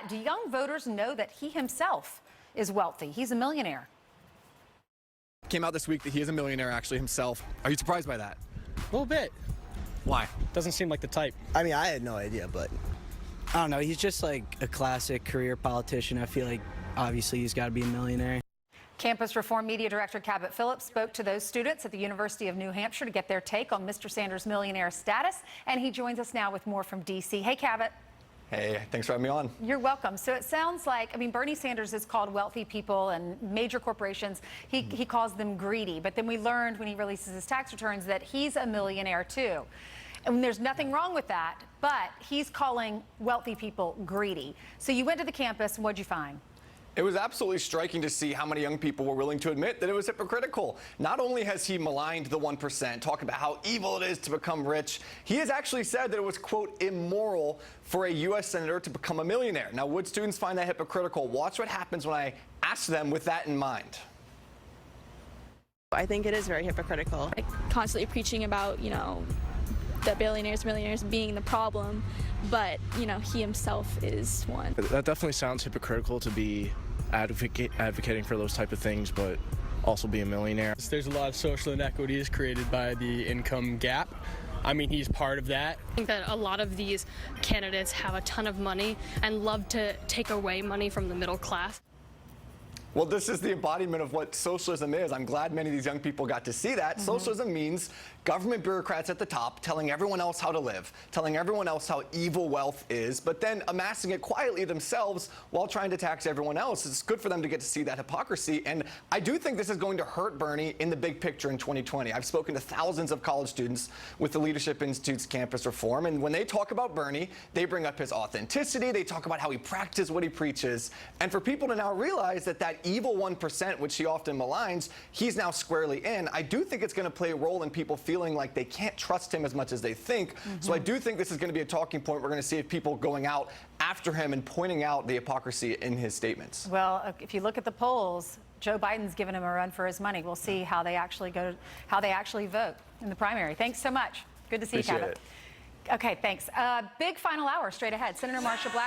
But do young voters know that he himself is wealthy? He's a millionaire. Came out this week that he is a millionaire actually himself. Are you surprised by that? A little bit. Why? Doesn't seem like the type. I mean, I had no idea, but I don't know. He's just like a classic career politician. I feel like obviously he's got to be a millionaire. Campus Reform Media Director Cabot Phillips spoke to those students at the University of New Hampshire to get their take on Mr. Sanders' millionaire status, and he joins us now with more from D.C. Hey, Cabot. Hey, thanks for having me on. You're welcome. So it sounds like, I mean, Bernie Sanders has called wealthy people and major corporations, he calls them greedy. But then we learned when he releases his tax returns that he's a millionaire too. And there's nothing wrong with that, but he's calling wealthy people greedy. So you went to the campus, and what'd you find? It was absolutely striking to see how many young people were willing to admit that it was hypocritical. Not only has he maligned the 1%, talking about how evil it is to become rich, he has actually said that it was, quote, immoral for a U.S. senator to become a millionaire. Now, would students find that hypocritical? Watch what happens when I ask them with that in mind. I think it is very hypocritical. Like constantly preaching about, the billionaires, millionaires being the problem, but, he himself is one. That definitely sounds hypocritical to be advocating for those type of things, but also be a millionaire. There's a lot of social inequities created by the income gap. I mean, he's part of that. I think that a lot of these candidates have a ton of money and love to take away money from the middle class. Well, this is the embodiment of what socialism is. I'm glad many of these young people got to see that. Socialism means government bureaucrats at the top telling everyone else how to live, telling everyone else how evil wealth is, but then amassing it quietly themselves while trying to tax everyone else. It's good for them to get to see that hypocrisy. And I do think this is going to hurt Bernie in the big picture in 2020. I've spoken to thousands of college students with the Leadership Institute's campus reform. And when they talk about Bernie, they bring up his authenticity. They talk about how he practices what he preaches. And for people to now realize that that evil 1%, which he often maligns, he's now squarely in. I do think it's going to play a role in people feeling like they can't trust him as much as they think. So I do think this is going to be a talking point. We're going to see if people going out after him and pointing out the hypocrisy in his statements. Well, if you look at the polls, Joe Biden's giving him a run for his money. We'll see how they actually vote in the primary. Thanks so much. Good to see you, Cabot. Okay, thanks. Big final hour straight ahead. Senator Marsha Black.